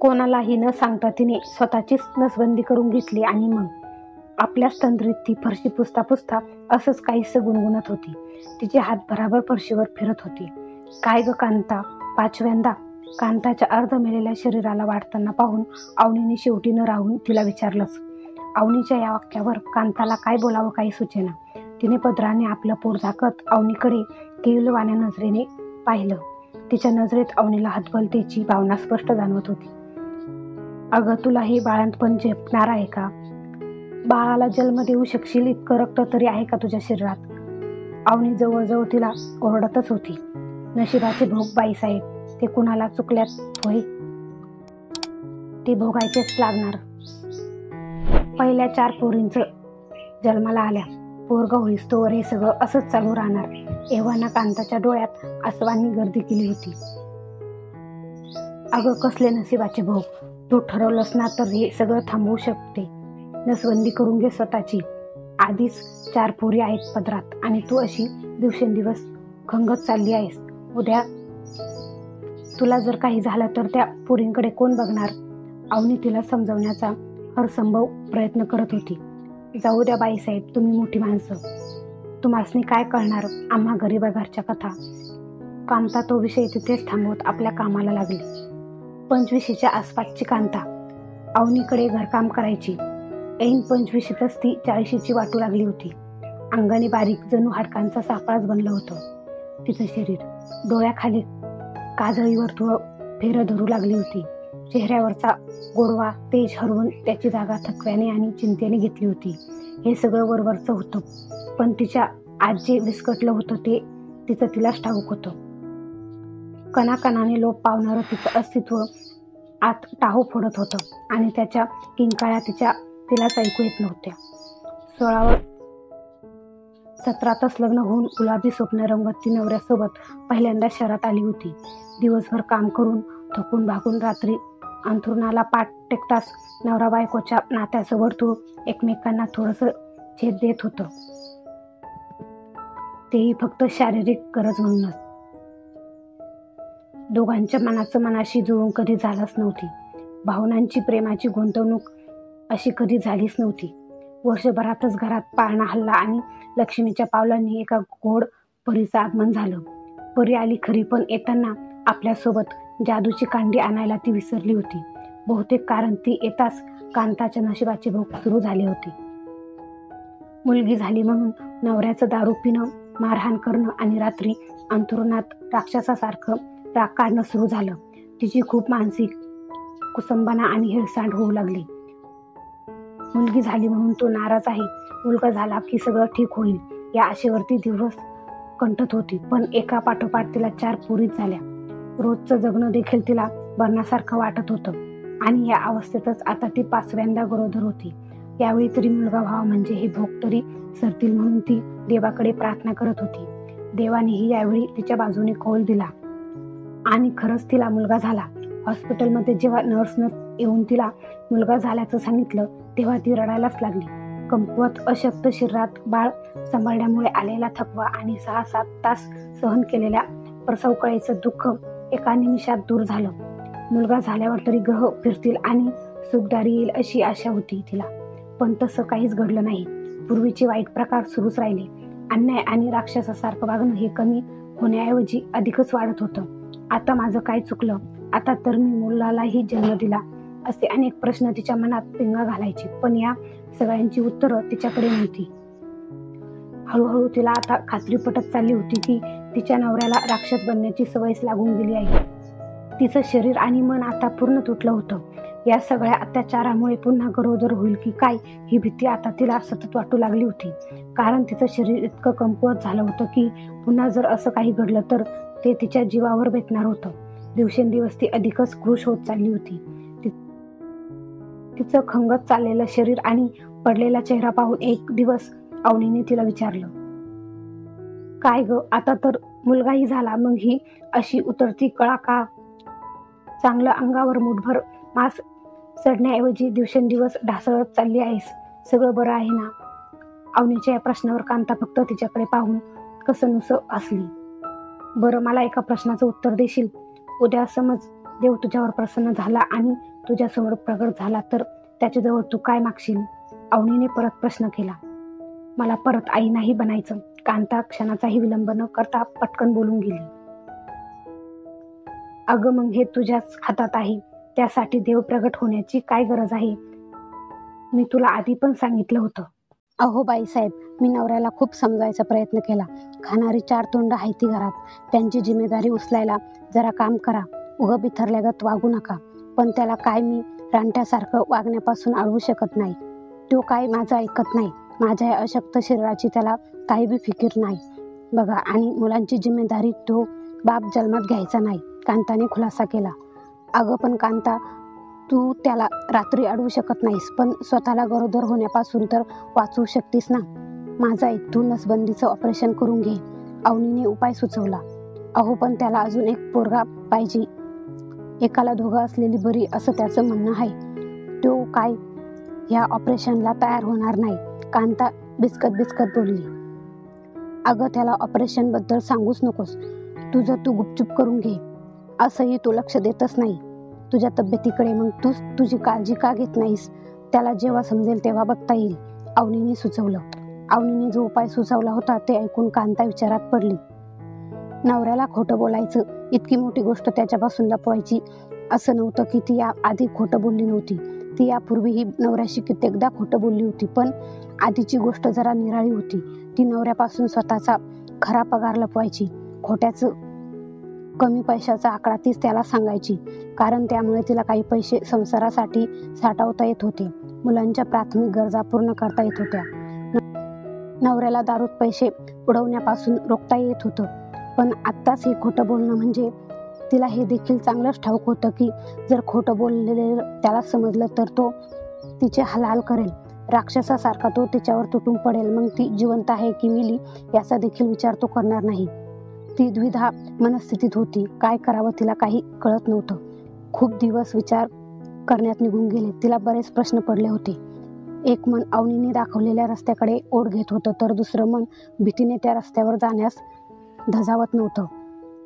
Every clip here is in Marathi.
कोणालाही न सांगता तिने स्वतःचीच नसबंदी करून घेतली आणि मग आपल्याच तंद्रीत ती फरशी पुसता पुसता असंच काहीसं गुणगुणत होती. तिचे हात भराभर फरशीवर फिरत होते. काय ग कांता? पाचव्यांदा कांताच्या अर्ध मेलेल्या शरीराला वाढताना पाहून अवनीने शेवटी न राहून तिला विचारलंच. अवनीच्या या वाक्यावर कांताला काय बोलावं काही सुचेना. तिने पदराने आपलं पोट झाकत अवनीकडे केविलवाण्या नजरेने पाहिलं. तिच्या नजरेत अवनीला हतबलतेची भावना स्पष्ट जाणवत होती. अगं, तुला हे बाळंतपण झेपणार आहे का? बाळाला जन्म देऊ शकशील इतकं रक्त तरी आहे का तुझ्या शरीरात? अवनी जवळजवळ तिला ओरडतच होती. नशिबाचे भोग बाईसाहेब, ते कुणाला चुकल्यात होय, ते भोगायचेच लागणार. पहिल्या 4 पोरींचं जन्माला आल्या, पोरगं होईस्तोवर हे सगळं असंच चालू राहणार. एव्हाना कांताच्या डोळ्यात आसवांनी गर्दी केली होती. अगं, कसले नशिबाचे भोग? तू ठरवलंस ना तर हे सगळं थांबवू शकते. नसबंदी करून घे स्वतःची. आधीच 4 पोरी आहेत पदरात आणि तू अशी दिवसेंदिवस खंगत चालली आहेस. उद्या तुला जर काही झालं तर त्या पोरींकडे कोण बघणार? अवनी तिला समजवण्याचा हरसंभव प्रयत्न करत होती. जाऊ द्या बाईसाहेब, तुम्ही मोठी माणसं, तुम्हासनी काय कळणार आम्हा गरीबा घरच्या कथा. कांता तो विषय तिथेच थांबवत आपल्या कामाला लागली. 25च्या आसपासची कांता अवनीकडे घरकाम करायची. ऐन 25तच ती 40ची वाटू लागली होती. अंगाने बारीक, जणू हाडकांचा सापळाच बनलं होतं तिचं शरीर. डोळ्याखाली काजळीवर फेरं धरू लागली होती. चेहऱ्यावरचा गोडवा तेज हरवून त्याची जागा थकव्याने आणि चिंतेने घेतली होती. हे सगळं वरवरचं होतं, पण तिच्या आज जे विस्कटलं होतं ते तिचं तिलाच ठाऊक होतं. कणाकणाने लोप पावणारं तिचं अस्तित्व आत टाहो फोडत होतं आणि त्याच्या किंकाळ्या तिलाच ऐकू येत नव्हत्या. 16वर 17तच लग्न होऊन गुलाबी स्वप्न रंगवत ती नवऱ्यासोबत पहिल्यांदा शहरात आली होती. दिवसभर काम करून थकून भागून रात्री अंथरुणाला पाठ टेकताच नवरा बायकोच्या नात्याचं वर्तुळ एकमेकांना थोडंसं छेद देत होतं, तेही फक्त शारीरिक गरज म्हणूनच. दोघांच्या मनाचं मनाशी जुळून कधी झालंच नव्हती. भावनांची, प्रेमाची गुंतवणूक अशी कधी झालीच नव्हती. वर्षभरातच घरात पाळणा हल्ला आणि लक्ष्मीच्या पावलांनी एका गोड परीचं आगमन झालं. परी आली खरी, पण येताना आपल्यासोबत जादूची कांडी आणायला ती विसरली होती. बहुतेक कारण ती येताच कांताच्या नशिबाचे भोग सुरू झाले होते. मुलगी झाली म्हणून नवऱ्याचं दारू पिणं, मारहाण करणं आणि रात्री अंथरुणात राक्षसासारखं राग काढणं सुरू झालं. तिची खूप मानसिक कुसंबना आणि हेळसांड होऊ लागली. मुलगी झाली म्हणून तो नाराज आहे, मुलगा झाला की सगळं ठीक होईल या आशेवरती दिवस कंठत होती. पण एका पाठोपाठ तिला 4 पोरीच झाल्या. रोजचं जगणं देखील तिला बरण्यासारखं वाटत होतं आणि या अवस्थेतच आता ती 5व्यांदा गरोदर होती. यावेळी तरी मुलगा व्हावा म्हणजे हे भोग तरी सरतील म्हणून ती देवाकडे प्रार्थना करत होती. देवानेही यावेळी तिच्या बाजूने कौल दिला आणि खरंच तिला मुलगा झाला. हॉस्पिटलमध्ये जेव्हा नर्सनं येऊन तिला मुलगा झाल्याचं सांगितलं तेव्हा ती रडायलाच लागली. कमकुवत अशक्त शरीरात बाळ सांभाळण्यामुळे आलेला थकवा आणि 6-7 तास सहन केलेल्या प्रसवकळेचं दुःख एका निमिषात दूर झालं. मुलगा झाल्यावर तरी ग्रह फिरतील आणि सुखदारी येईल अशी आशा होती तिला, पण तसं काहीच घडलं नाही. पूर्वीचे वाईट प्रकार सुरूच राहिले. अन्याय आणि राक्षसासारखं वागणं हे कमी होण्याऐवजी अधिकच वाढत होतं. आता माझं काय चुकलं? आता तर मी मुलालाही जन्म दिला, असे अनेक प्रश्न तिच्या मनात पिंगा घालायचे, पण या सगळ्यांची उत्तरं तिच्याकडे नव्हती. हळूहळू तिला आता खात्री पटत चालली होती की तिच्या नवऱ्याला राक्षस बनण्याची सवयच लागून गेली आहे. तिचं शरीर आणि मन आता पूर्ण तुटलं होतं. या सगळ्या अत्याचारामुळे पुन्हा गरोदर होईल की काय ही भीती आता तिला सतत वाटू लागली होती. कारण तिचं शरीर इतकं कमकुवत झालं होतं की पुन्हा जर असं काही घडलं तर ते तिच्या जीवावर बेतणार होतं. दिवसेंदिवस ती अधिकच कृश होत चालली होती. तिचं खंगत चाललेलं शरीर आणि पडलेला चेहरा पाहून एक दिवस अवनीने तिला विचारलं, काय ग, आता तर मुलगाही झाला, मग ही अशी उतरती कळा का? चांगलं अंगावर मुठभर मांस चढण्याऐवजी दिवसेंदिवस ढासळत चालली आहेस. सगळं बरं आहे ना? अवनीच्या या प्रश्नावर कांता फक्त तिच्याकडे पाहून कसंनुसं हसली. बरं, मला एका प्रश्नाचं उत्तर देशील? उद्या समज देव तुझ्यावर प्रसन्न झाला आणि तुझ्यासमोर प्रगट झाला तर त्याच्याजवळ तू काय मागशील? अवनीने परत प्रश्न केला. मला परत आई नाही बनायचं. कांता क्षणाचाही विलंब न करता पटकन बोलून गेली. अगं मग हे तुझ्याच हातात आहे. त्यासाठी देव प्रगट होण्याची काय गरज आहे? मी तुला आधी पण सांगितलं होतं. अहो बाईसाहेब, मी नवऱ्याला खूप समजायचा प्रयत्न केला. खाणारी 4 तोंड आहे ती घरात. त्यांची जिम्मेदारी उचलायला जरा काम करा. उगं बिथरल्यागत वागू नका. पण त्याला काय मी रानट्यासारखं वागण्यापासून अडवू शकत नाही. तो काय माझं ऐकत नाही. माझ्या या अशक्त शरीराची त्याला काही बी फिकीर नाही बघा. आणि मुलांची जिम्मेदारी तो बाप जन्मात घ्यायचा नाही, कांताने खुलासा केला. अगं पण कांता, तू त्याला रात्री अडवू शकत नाहीस, पण स्वतःला गरोदर होण्यापासून तर वाचवू शकतीस ना. माझा ऐक, तू नसबंदीचं ऑपरेशन करून घे. अवनीने उपाय सुचवला. अहो पण त्याला अजून एक पोरगा पाहिजे. एकाला दोघं असलेली बरी असं त्याचं म्हणणं आहे. तो काय ह्या ऑपरेशनला तयार होणार नाही, कांता बिस्कत बोलली. अगं त्याला ऑपरेशनबद्दल सांगूच नकोस. तुझं तू गुपचूप करून घे. असंही तू लक्ष देतच नाही तुझ्या तब्येतीकडे. मग तू तुझी काळजी का घेत नाहीस? त्याला जेव्हा समजेल तेव्हा बघता येईल, अवनीने सुचवलं. अवनीने जो उपाय सुचवला होता ते ऐकून कांता विचारात पडली. नवऱ्याला खोटं बोलायचं इतकी मोठी गोष्ट त्याच्यापासून लपवायची असं नव्हतं की ती आधी खोटं बोलली नव्हती. ती यापूर्वीही नवऱ्याशी कित्येकदा खोटं बोलली होती. पण आधीची गोष्ट जरा निराळी होती. ती नवऱ्यापासून स्वतःचा खरा पगार लपवायची. खोट्याचं कमी पैशाचा आकडा तीच त्याला सांगायची, कारण त्यामुळे तिला काही पैसे संसारासाठी साठवता येत होते. मुलांच्या प्राथमिक गरजा पूर्ण करता येत होत्या. नवऱ्याला दारूत पैसे उडवण्यापासून रोखता येत होतं. पण आत्ताच हे खोटं बोलणं म्हणजे तिला हे देखील चांगलंच ठाऊक होतं की जर खोटं बोललेलं त्याला समजलं तर तो तिचे हालहाल करेल. राक्षसासारखा तो तिच्यावर तुटून पडेल. मग ती जिवंत आहे की मेली याचा देखील विचार तो करणार नाही. ती द्विधा मनस्थितीत होती. काय करावं तिला काही कळत नव्हतं. खूप दिवस विचार करण्यात निघून गेले. तिला बरेच प्रश्न पडले होते. एक मन अवनीने दाखवलेल्या रस्त्याकडे ओढ घेत होतं, तर दुसरं मन भीतीने त्या रस्त्यावर जाण्यास धजावत नव्हतं.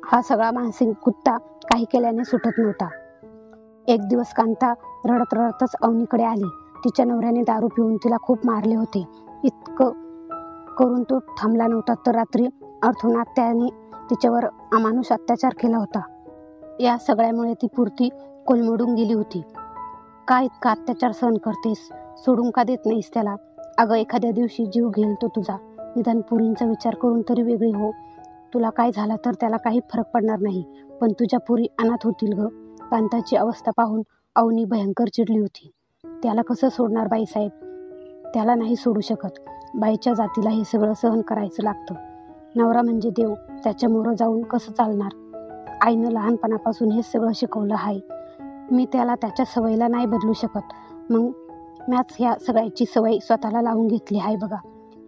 हा सगळा मानसिक कुत्ता काही केल्याने सुटत नव्हता. एक दिवस कांता रडत रडतच अवनीकडे आली. तिच्या नवऱ्याने दारू पिऊन तिला खूप मारले होते. इतकं करून तो थांबला नव्हता, तर रात्री अर्थुनात त्याने तिच्यावर अमानुष अत्याचार केला होता. या सगळ्यामुळे ती पुरती कोलमडून गेली होती. का इतका अत्याचार सहन करतेस? सोडून का देत नाहीस त्याला? अगं एखाद्या दिवशी जीव घेईल तो तुझा. निदान पुरींचा विचार करून तरी वेगळी हो. तुला काय झालं तर त्याला काही फरक पडणार नाही, पण तुझ्या पुरी अनाथ होतील ग. कांताची अवस्था पाहून अवनी भयंकर चिडली होती. त्याला कसं सोडणार बाईसाहेब? त्याला नाही सोडू शकत. बाईच्या जातीला हे सगळं सहन करायचं लागतं. नवरा म्हणजे देव, त्याच्या मोरं जाऊन कसं चालणार? आईनं लहानपणापासून हे सगळं शिकवलं आहे. मी त्याला त्याच्या सवयीला नाही बदलू शकत. मग मॅच ह्या सगळ्याची सवय स्वतःला लावून घेतली आहे बघा.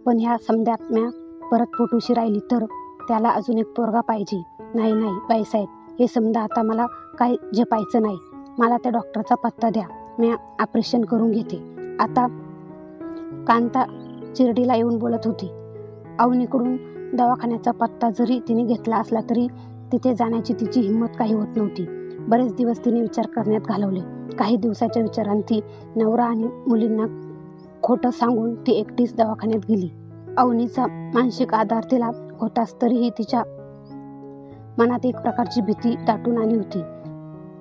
पण ह्या समध्यात म्या परत पोटूशी राहिली तर त्याला अजून एक पोरगा पाहिजे. नाही बाईसाहेब, हे समजा आता मला काही झेपायचं नाही. मला त्या डॉक्टरचा पत्ता द्या. म्या ऑपरेशन करून घेते आता. कांता चिरडीला येऊन बोलत होती. अवनीकडून दवाखान्याचा पत्ता जरी तिने घेतला असला तरी तिथे जाण्याची तिची हिंमत काही होत नव्हती. बरेच दिवस तिने विचार करण्यात घालवले. काही दिवसाच्या विचारांती नवरा आणि मुलींना खोटं सांगून ती एकटीच दवाखान्यात गेली. अवनीचा मानसिक आधार तिला होताच तरीही तिच्या मनात एक प्रकारची भीती दाटून आली होती.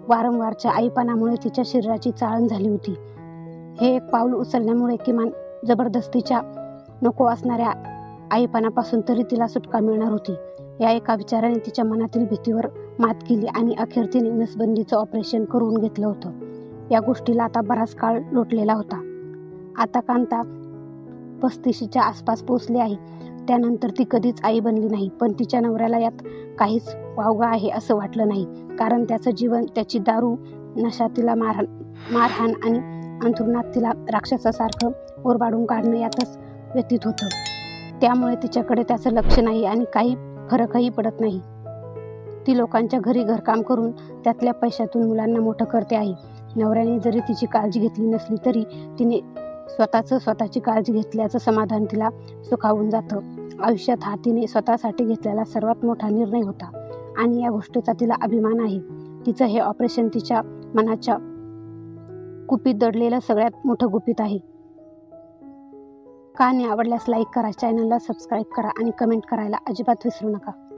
वारंवारच्या आईपणामुळे तिच्या शरीराची चाळण झाली होती. हे एक पाऊल उचलण्यामुळे किमान जबरदस्तीच्या नको असणाऱ्या आईपणापासून तरी तिला सुटका मिळणार होती. या एका विचाराने तिच्या मनातील भीतीवर मात केली आणि अखेर तिने नसबंदीचं ऑपरेशन करून घेतलं होतं. या गोष्टीला आता बराच काळ लोटलेला होता. आता कांता 35च्या आसपास पोचली आहे. त्यानंतर ती कधीच आई बनली नाही. पण तिच्या नवऱ्याला यात काहीच वावगं आहे असं वाटलं नाही, कारण त्याचं जीवन, त्याची दारू, नशा, तिला मारहाण आणि अंथरुणात तिला राक्षसासारखं ओरबाडून काढणं यातच व्यतीत होतं. त्यामुळे तिच्याकडे त्याचं लक्ष नाही आणि काही फरकही पडत नाही. ती लोकांच्या घरी घरकाम करून त्यातल्या पैशातून मुलांना मोठं करते आहे. नवऱ्याने जरी तिची काळजी घेतली नसली तरी तिने स्वतःची काळजी घेतल्याचं समाधान तिला सुखावून जातं. आयुष्यात हा तिने स्वतःसाठी घेतलेला सर्वात मोठा निर्णय होता आणि या गोष्टीचा तिला अभिमान आहे. तिचं हे ऑपरेशन तिच्या मनाच्या गुपित दडलेलं सगळ्यात मोठं गुपित आहे. कहाणी आवडल्यास लाईक करा, चॅनलला सबस्क्राईब करा आणि कमेंट करायला अजिबात विसरू नका.